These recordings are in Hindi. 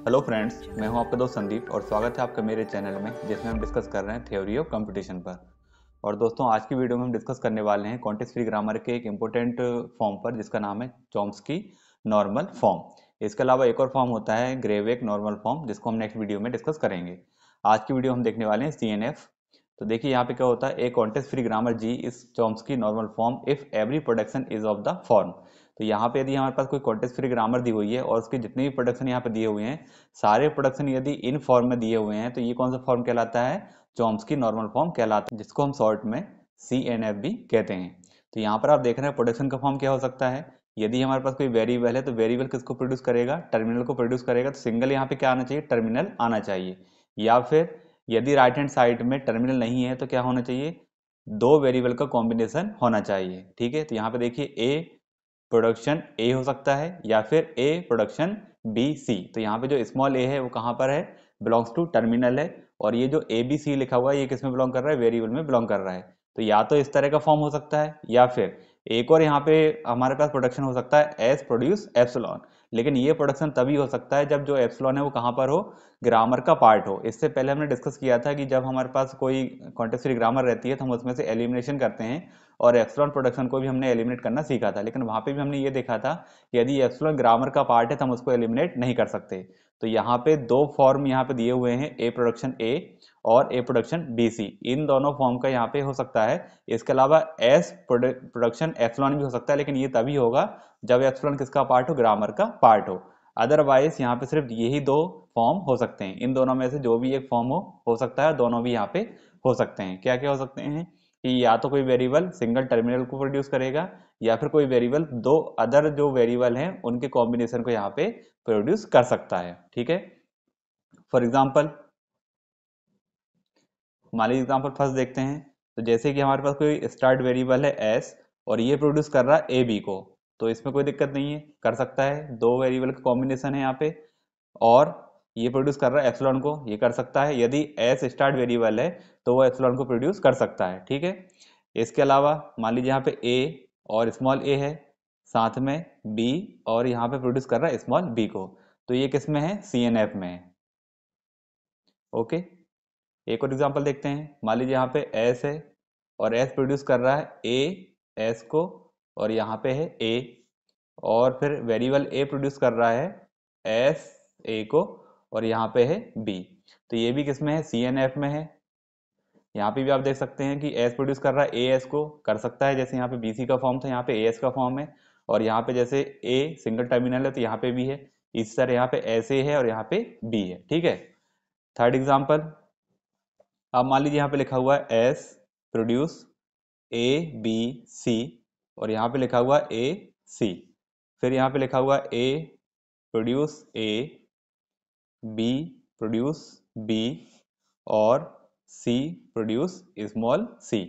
हेलो फ्रेंड्स, मैं हूं आपका दोस्त संदीप और स्वागत है आपका मेरे चैनल में जिसमें हम डिस्कस कर रहे हैं थ्योरी ऑफ कंपटीशन पर। और दोस्तों, आज की वीडियो में हम डिस्कस करने वाले हैं कॉन्टेक्स्ट फ्री ग्रामर के एक इम्पोर्टेंट फॉर्म पर जिसका नाम है चॉम्स्की नॉर्मल फॉर्म। इसके अलावा एक और फॉर्म होता है ग्रेवेक नॉर्मल फॉर्म, जिसको हम नेक्स्ट वीडियो में डिस्कस करेंगे। आज की वीडियो हम देखने वाले हैं CNF। तो देखिए यहाँ पे क्या होता है, a context free grammar G is Chomsky normal form if every production is of the form. तो यहाँ पे यदि हमारे पास कोई कॉन्टेक्स्ट फ्री ग्रामर दी हुई है और उसके जितने भी प्रोडक्शन यहाँ पे दिए हुए हैं, सारे प्रोडक्शन यदि इन फॉर्म में दिए हुए हैं, तो ये कौन सा फॉर्म कहलाता है? चॉम्स्की नॉर्मल फॉर्म कहलाता है, जिसको हम शॉर्ट में CNF भी कहते हैं। तो यहाँ पर आप देख रहे हैं प्रोडक्शन का फॉर्म क्या हो सकता है। यदि हमारे पास कोई वेरिएबल है तो वेरिएबल किसको प्रोड्यूस करेगा? टर्मिनल को प्रोड्यूस करेगा। तो सिंगल यहाँ पे क्या आना चाहिए? टर्मिनल आना चाहिए। या फिर यदि राइट हैंड साइड में टर्मिनल नहीं है तो क्या होना चाहिए? दो वेरिएबल का कॉम्बिनेशन होना चाहिए। ठीक है, तो यहाँ पे देखिए ए प्रोडक्शन ए हो सकता है या फिर ए प्रोडक्शन BC। तो यहाँ पे जो स्मॉल ए है वो कहाँ पर है? बिलोंग्स टू टर्मिनल है। और ये जो ABC लिखा हुआ है ये किस में बिलोंग कर रहा है? वेरिएबल में बिलोंग कर रहा है। तो या तो इस तरह का फॉर्म हो सकता है या फिर एक और यहाँ पे हमारे पास प्रोडक्शन हो सकता है एस प्रोड्यूस एप्सिलॉन। लेकिन ये प्रोडक्शन तभी हो सकता है जब जो एप्सिलॉन है वो कहाँ पर हो? ग्रामर का पार्ट हो। इससे पहले हमने डिस्कस किया था कि जब हमारे पास कोई कॉन्टेक्स्ट फ्री ग्रामर रहती है तो हम उसमें से एलिमिनेशन करते हैं, और एप्सिलॉन प्रोडक्शन को भी हमने एलिमिनेट करना सीखा था। लेकिन वहां पे भी हमने ये देखा था कि यदि एप्सिलॉन ग्रामर का पार्ट है तो हम उसको एलिमिनेट नहीं कर सकते। तो यहाँ पे दो फॉर्म यहाँ पे दिए हुए हैं, ए प्रोडक्शन ए और ए प्रोडक्शन BC। इन दोनों फॉर्म का यहाँ पे हो सकता है। इसके अलावा एस प्रोडक्शन एप्सिलॉन भी हो सकता है, लेकिन ये तभी होगा जब एप्सिलॉन किसका पार्ट हो? ग्रामर का पार्ट हो। अदरवाइज यहाँ पे सिर्फ यही दो फॉर्म हो सकते हैं। इन दोनों में से जो भी एक फॉर्म हो सकता है, दोनों भी यहाँ पे हो सकते हैं। क्या क्या हो सकते हैं कि या तो कोई वेरिएबल सिंगल टर्मिनल को प्रोड्यूस करेगा या फिर कोई वेरिएबल दो अदर जो वेरिएबल हैं उनके कॉम्बिनेशन को यहाँ पे प्रोड्यूस कर सकता है। ठीक है, फॉर एग्जांपल मान लीजिए एग्जांपल फर्स्ट देखते हैं। तो जैसे कि हमारे पास कोई स्टार्ट वेरिएबल है S और ये प्रोड्यूस कर रहा है AB को, तो इसमें कोई दिक्कत नहीं है, कर सकता है। दो वेरिएबल का कॉम्बिनेशन है यहाँ पे, और ये प्रोड्यूस कर रहा है एप्सिलॉन को, ये कर सकता है। यदि S स्टार्ट वेरिएबल है तो वो एप्सिलॉन को प्रोड्यूस कर सकता है। ठीक है, इसके अलावा मान लीजिए यहाँ पे A और स्मॉल a है, साथ में B, और यहाँ पे प्रोड्यूस कर रहा है स्मॉल b को। तो ये किस में है? CNF में है। ओके, एक और एग्जांपल देखते हैं। मान लीजिए यहाँ पे S है और S प्रोड्यूस कर रहा है A S को, और यहाँ पे है A, और फिर वेरिएबल A प्रोड्यूस कर रहा है S A को, और यहाँ पे है B। तो ये भी किसमें है? CNF में है। यहाँ पे भी आप देख सकते हैं कि S प्रोड्यूस कर रहा है AS को, कर सकता है। जैसे यहाँ पे BC का फॉर्म था, यहाँ पे AS का फॉर्म है। और यहाँ पे जैसे A सिंगल टर्मिनल है तो यहाँ पे भी है। इस तरह यहाँ पे SA है और यहाँ पे B है। ठीक है, थर्ड एग्जाम्पल। अब मान लीजिए यहाँ पे लिखा हुआ है S प्रोड्यूस ABC, और यहाँ पे लिखा हुआ है AC। फिर यहाँ पे लिखा हुआ है A produce A, B produce B, और C प्रोड्यूस स्मॉल c।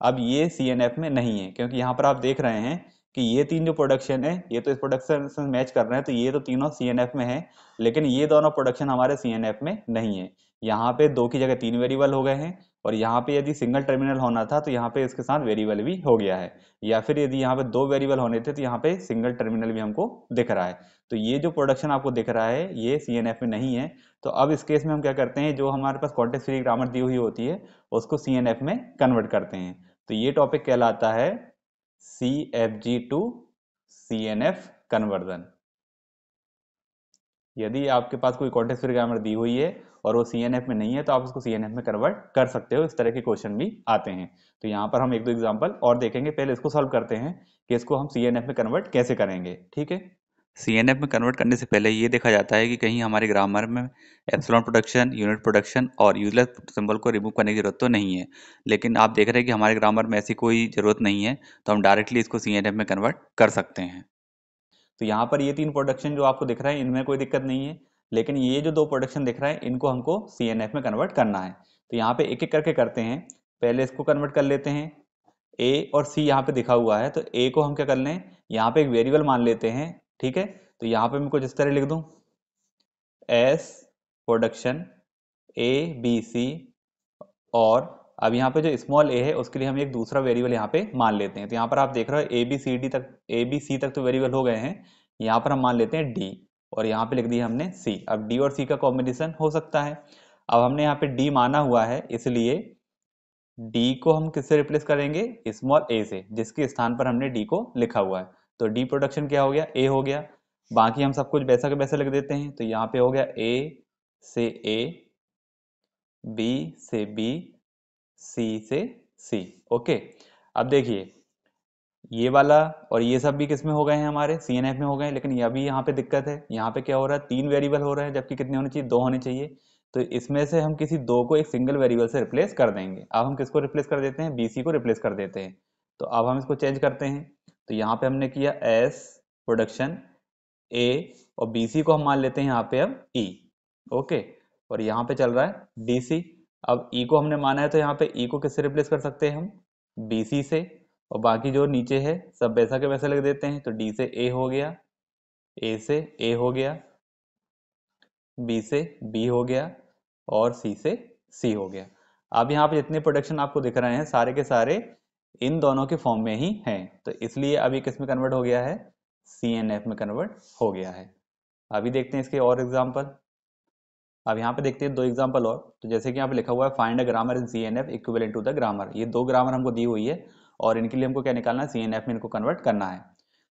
अब ये CNF में नहीं है, क्योंकि यहाँ पर आप देख रहे हैं कि ये तीन जो प्रोडक्शन है ये तो इस प्रोडक्शन से मैच कर रहे हैं, तो ये तो तीनों CNF में है। लेकिन ये दोनों प्रोडक्शन हमारे CNF में नहीं है। यहाँ पे दो की जगह तीन वेरिएबल हो गए हैं, और यहाँ पे यदि सिंगल टर्मिनल होना था तो यहाँ पे इसके साथ वेरिएबल भी हो गया है। या फिर यदि यहाँ पे दो वेरिएबल होने थे तो यहाँ पे सिंगल टर्मिनल भी हमको दिख रहा है। तो ये जो प्रोडक्शन आपको दिख रहा है ये CNF में नहीं है। तो अब इस केस में हम क्या करते हैं, जो हमारे पास कॉन्टेक्स्ट फ्री ग्रामर दी हुई होती है उसको CNF में कन्वर्ट करते हैं। तो ये टॉपिक कहलाता है CFG टू CNF कन्वर्जन। यदि आपके पास कोई कॉन्टेक्स्ट फ्री ग्रामर दी हुई है और वो CNF में नहीं है तो आप उसको CNF में कन्वर्ट कर सकते हो। इस तरह के क्वेश्चन भी आते हैं। तो यहाँ पर हम एक दो एग्जांपल और देखेंगे। पहले इसको सॉल्व करते हैं कि इसको हम CNF में कन्वर्ट कैसे करेंगे। ठीक है, CNF में कन्वर्ट करने से पहले ये देखा जाता है कि कहीं हमारे ग्रामर में एप्सिलॉन प्रोडक्शन, यूनिट प्रोडक्शन और यूजलेस सिंबल को रिमूव करने की जरूरत तो नहीं है। लेकिन आप देख रहे हैं कि हमारे ग्रामर में ऐसी कोई ज़रूरत नहीं है, तो हम डायरेक्टली इसको CNF में कन्वर्ट कर सकते हैं। तो यहाँ पर ये तीन प्रोडक्शन जो आपको दिख रहा है इनमें कोई दिक्कत नहीं है, लेकिन ये जो दो प्रोडक्शन दिख रहा है इनको हमको CNF में कन्वर्ट करना है। तो यहाँ पे एक एक करके करते हैं। पहले इसको कन्वर्ट कर लेते हैं। A और C यहाँ पे दिखा हुआ है, तो A को हम क्या कर लें, यहाँ पे एक वेरिएबल मान लेते हैं। ठीक है, तो यहाँ पे मैं कुछ इस तरह लिख दूं, S प्रोडक्शन ABC, और अब यहाँ पे जो स्मॉल a है उसके लिए हम एक दूसरा वेरिएबल यहाँ पे मान लेते हैं। तो यहाँ पर आप देख रहे हो ABC तक तो वेरिएबल हो गए हैं। यहाँ पर हम मान लेते हैं D। और यहाँ पे लिख दिया हमने C। अब D और C का कॉम्बिनेशन हो सकता है। अब हमने यहाँ पे D माना हुआ है, इसलिए D को हम किससे रिप्लेस करेंगे, स्मॉल a से, जिसके स्थान पर हमने D को लिखा हुआ है। तो D प्रोडक्शन क्या हो गया, A हो गया। बाकी हम सब कुछ वैसा के वैसा लिख देते हैं। तो यहाँ पे हो गया A से A, B से B, C से C। ओके, अब देखिए ये वाला और ये सब भी किस में हो गए हैं, हमारे CNF में हो गए हैं। लेकिन ये अभी यहाँ पे दिक्कत है, यहाँ पे क्या हो रहा है, 3 वेरिएबल हो रहे हैं, जबकि कितने होने चाहिए, 2 होने चाहिए। तो इसमें से हम किसी 2 को एक सिंगल वेरिएबल से रिप्लेस कर देंगे। अब हम किसको रिप्लेस कर देते हैं, BC को रिप्लेस कर देते हैं। तो अब हम इसको चेंज करते हैं। तो यहाँ पे हमने किया S प्रोडक्शन A, और BC को हम मान लेते हैं यहाँ पे अब E। ओके, और यहाँ पे चल रहा है DC। अब E को हमने माना है, तो यहाँ पे E को किससे रिप्लेस कर सकते हैं हम, BC से। और बाकी जो नीचे है सब वैसा के वैसा लिख देते हैं। तो D से A हो गया, A से A हो गया, B से B हो गया, और C से C हो गया। अब यहाँ पे जितने प्रोडक्शन आपको दिख रहे हैं सारे के सारे इन दोनों के फॉर्म में ही हैं। तो इसलिए अभी किस में कन्वर्ट हो गया है, CNF में कन्वर्ट हो गया है। अभी देखते हैं इसके और एग्जाम्पल। अब यहाँ पे देखते हैं 2 एग्जाम्पल और। तो जैसे कि यहाँ पे लिखा हुआ है find a grammar in CNF equivalent to the grammar. ये 2 ग्रामर हमको दी हुई है और इनके लिए हमको क्या निकालना है, CNF में इनको कन्वर्ट करना है।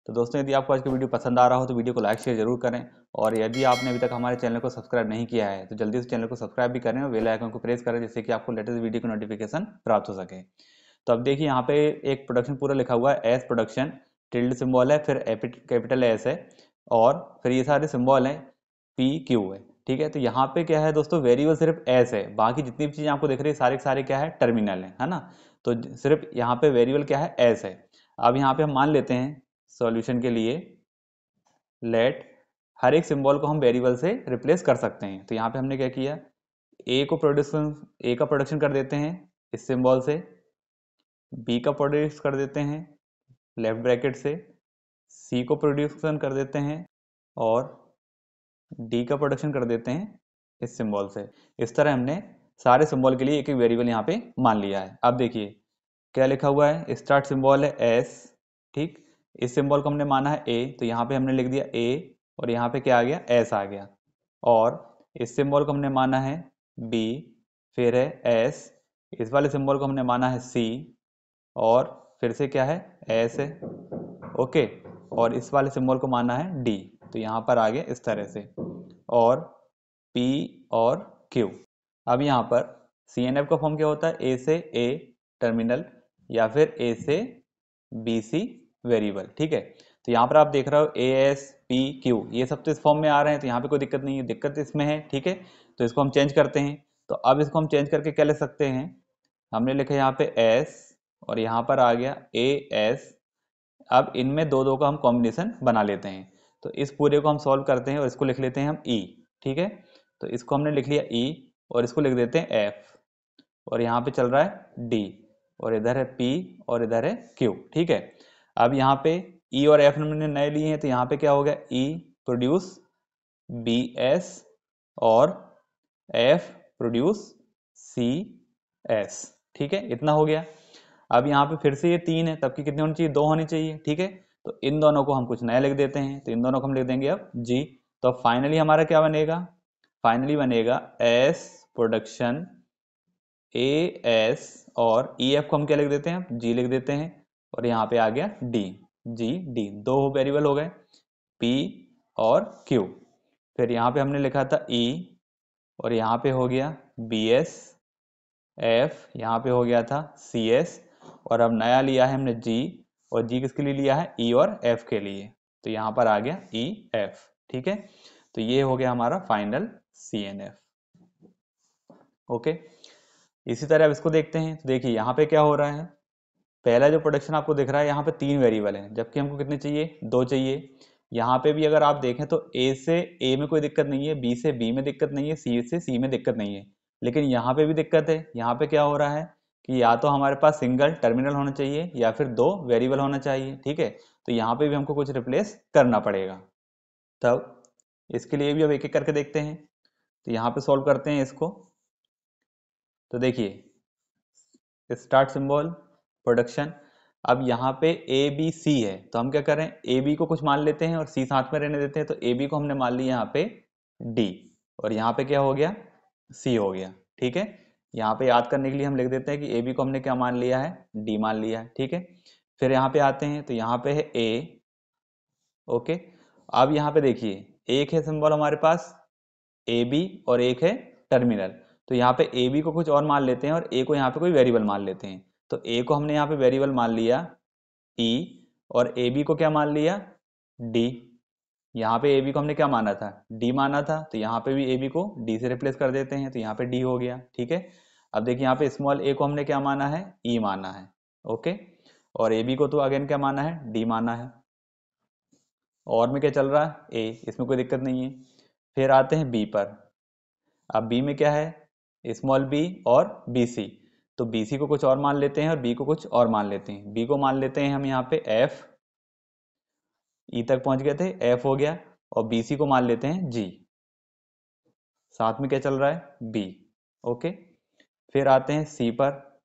तो दोस्तों यदि आपको आज की वीडियो पसंद आ रहा हो तो वीडियो को लाइक शेयर जरूर करें, और यदि आपने अभी तक हमारे चैनल को सब्सक्राइब नहीं किया है तो जल्दी से चैनल को सब्सक्राइब भी करें और बेल आइकन को प्रेस करें, जिससे कि आपको लेटेस्ट वीडियो की नोटिफिकेशन प्राप्त हो सके। तो अब देखिए यहाँ पे एक प्रोडक्शन पूरा लिखा हुआ है, एस प्रोडक्शन, टिल्ड सिंबल है, फिर कैपिटल एस है, और फिर ये सारे सिंबल हैं PQ है। ठीक है, तो यहाँ पे क्या है दोस्तों, वेरिएबल सिर्फ एस है, बाकी जितनी भी चीजें आपको दिख रही है सारे के सारे क्या है, टर्मिनल है ना। तो सिर्फ यहाँ पे वेरिएबल क्या है, एस है। अब यहाँ पे हम मान लेते हैं सॉल्यूशन के लिए, लेट हर एक सिंबल को हम वेरिएबल से रिप्लेस कर सकते हैं। तो यहाँ पे हमने क्या किया, ए का प्रोडक्शन कर देते हैं इस सिंबल से, बी का प्रोड्यूस कर देते हैं लेफ्ट ब्रैकेट से, सी को प्रोड्यूसन कर देते हैं, और डी का प्रोडक्शन कर देते हैं इस सिंबल से। इस तरह हमने सारे सिंबल के लिए एक एक वेरिएबल यहाँ पे मान लिया है। अब देखिए क्या लिखा हुआ है, स्टार्ट सिंबल है एस, ठीक, इस सिंबल को हमने माना है ए, तो यहाँ पे हमने लिख दिया ए, और यहाँ पे क्या आ गया, एस आ गया। और इस सिंबल को हमने माना है बी, फिर है एस, इस वाले सिंबल को हमने माना है सी, और फिर से क्या है, एस है। ओके, और इस वाले सिंबल को माना है डी, तो यहाँ पर आ गया इस तरह से, और P और Q। अब यहाँ पर CNF का फॉर्म क्या होता है, A से A टर्मिनल, या फिर A से BC वेरिएबल। ठीक है, तो यहाँ पर आप देख रहे हो AS PQ ये सब तो इस फॉर्म में आ रहे हैं, तो यहाँ पे कोई दिक्कत नहीं है, दिक्कत इसमें है। ठीक है, तो इसको हम चेंज करते हैं। तो अब इसको हम चेंज करके क्या लिख सकते हैं, हमने लिखा यहाँ पे S, और यहाँ पर आ गया AS। अब इनमें दो दो का हम कॉम्बिनेशन बना लेते हैं। तो इस पूरे को हम सॉल्व करते हैं और इसको लिख लेते हैं हम E। ठीक है, तो इसको हमने लिख लिया E, और इसको लिख देते हैं F, और यहाँ पे चल रहा है D, और इधर है P, और इधर है Q। ठीक है, अब यहाँ पे E और F हमने नए लिए हैं, तो यहाँ पे क्या हो गया, E प्रोड्यूस BS, और F प्रोड्यूस CS। ठीक है, इतना हो गया। अब यहाँ पे फिर से ये 3 है, तब की कितनी होनी चाहिए, 2 होनी चाहिए। ठीक है, तो इन दोनों को हम कुछ नया लिख देते हैं, तो इन दोनों को हम लिख देंगे अब G। तो फाइनली हमारा क्या बनेगा, फाइनली बनेगा S प्रोडक्शन AS, और EF को हम क्या लिख देते हैं, G लिख देते हैं, और यहाँ पे आ गया D, G D, 2 वेरिएबल हो गए P और Q। फिर यहाँ पे हमने लिखा था E, और यहाँ पे हो गया BS, F यहाँ पे हो गया था CS, और अब नया लिया है हमने G, और G किसके लिए लिया है, E और F के लिए, तो यहाँ पर आ गया EF। ठीक है, तो ये हो गया हमारा फाइनल CNF। ओके, इसी तरह अब इसको देखते हैं। तो देखिए यहाँ पे क्या हो रहा है, पहला जो प्रोडक्शन आपको दिख रहा है यहाँ पे 3 वेरिएबल हैं, जबकि हमको कितने चाहिए, 2 चाहिए। यहाँ पे भी अगर आप देखें तो A से A में कोई दिक्कत नहीं है, B से B में दिक्कत नहीं है, C से C में दिक्कत नहीं है, लेकिन यहाँ पे भी दिक्कत है। यहाँ पे क्या हो रहा है कि या तो हमारे पास सिंगल टर्मिनल होना चाहिए या फिर 2 वेरिएबल होना चाहिए। ठीक है, तो यहाँ पे भी हमको कुछ रिप्लेस करना पड़ेगा। तब इसके लिए भी अब एक एक करके देखते हैं। तो यहाँ पे सॉल्व करते हैं इसको। तो देखिए स्टार्ट सिंबल प्रोडक्शन, अब यहाँ पे ए बी सी है, तो हम क्या करें, ए बी को कुछ मान लेते हैं और सी साथ में रहने देते हैं। तो ए बी को हमने मान लिया यहाँ पे डी, और यहाँ पे क्या हो गया, सी हो गया। ठीक है, यहाँ पे याद करने के लिए हम लिख देते हैं कि ए बी को हमने क्या मान लिया है, डी मान लिया है। ठीक है, फिर यहाँ पे आते हैं, तो यहाँ पे है ए। ओके, अब यहाँ पे देखिए, एक है सिंबल हमारे पास ए बी और एक है टर्मिनल। तो यहाँ पे ए बी को कुछ और मान लेते हैं और ए को यहाँ पे कोई वेरिएबल मान लेते हैं। तो ए को हमने यहाँ पे वेरिएबल मान लिया ई, और ए बी को क्या मान लिया, डी। यहाँ पे ए बी को हमने क्या माना था, डी माना था, तो यहाँ पे भी ए बी को डी से रिप्लेस कर देते हैं, तो यहाँ पे डी हो गया। ठीक है, अब देखिए यहाँ पे स्मॉल ए को हमने क्या माना है, ई माना है। ओके, और ए बी को तो अगेन क्या माना है, डी माना है। और में क्या चल रहा है, ए, इसमें कोई दिक्कत नहीं है। फिर आते हैं बी पर। अब बी में क्या है, स्मॉल बी और बी सी। तो बी सी को कुछ और मान लेते हैं और बी को कुछ और मान लेते हैं। बी को मान लेते हैं हम यहाँ पे एफ, ई तक पहुंच गए थे, एफ हो गया। और बी सी को मान लेते हैं जी, साथ में क्या चल रहा है, बी। ओके, फिर आते हैं सी पर।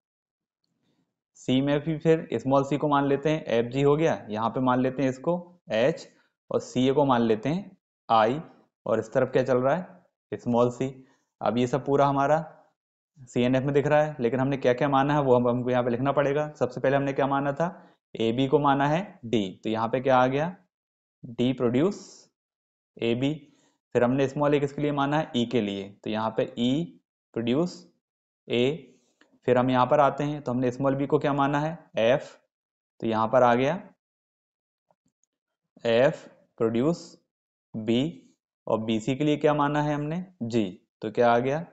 सी में भी फिर स्मॉल सी को मान लेते हैं, एफ जी हो गया। यहाँ पे मान लेते हैं इसको एच, और सी ए को मान लेते हैं आई, और इस तरफ क्या चल रहा है, स्मॉल सी। अब ये सब पूरा हमारा सी एन एफ में दिख रहा है, लेकिन हमने क्या क्या माना है वो हमको यहाँ पे लिखना पड़ेगा। सबसे पहले हमने क्या माना था, ए बी को माना है डी, तो यहाँ पे क्या आ गया, डी प्रोड्यूस ए बी। फिर हमने स्मॉल ए किसके लिए माना है, ई के लिए, तो यहाँ पे ई प्रोड्यूस ए। फिर हम यहाँ पर आते हैं, तो हमने स्मॉल बी को क्या माना है, एफ, तो यहाँ पर आ गया एफ प्रोड्यूस बी। और बी सी के लिए क्या माना है हमने, जी, तो क्या आ गया,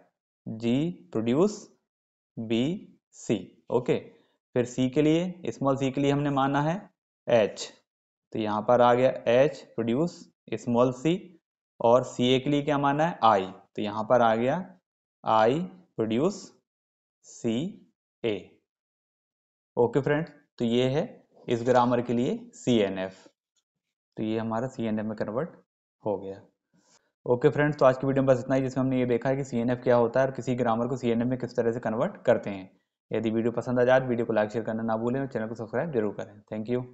जी प्रोड्यूस बी सी। ओके, फिर सी के लिए, स्मॉल सी के लिए हमने माना है एच, तो यहाँ पर आ गया एच प्रोड्यूस स्मॉल सी। और सी ए के लिए क्या माना है, आई, तो यहाँ पर आ गया I produce C A. Okay friends, तो ये है इस ग्रामर के लिए सी एन एफ। तो ये हमारा सी एन एफ में कन्वर्ट हो गया। ओके फ्रेंड्स, तो आज की वीडियो में बस इतना ही, जिसमें हमने ये देखा है कि सी एन एफ क्या होता है और किसी ग्रामर को सी एन एफ में किस तरह से कन्वर्ट करते हैं। यदि वीडियो पसंद आ जाए तो वीडियो को लाइक शेयर करना ना भूलें और चैनल को सब्सक्राइब जरूर करें। Thank you.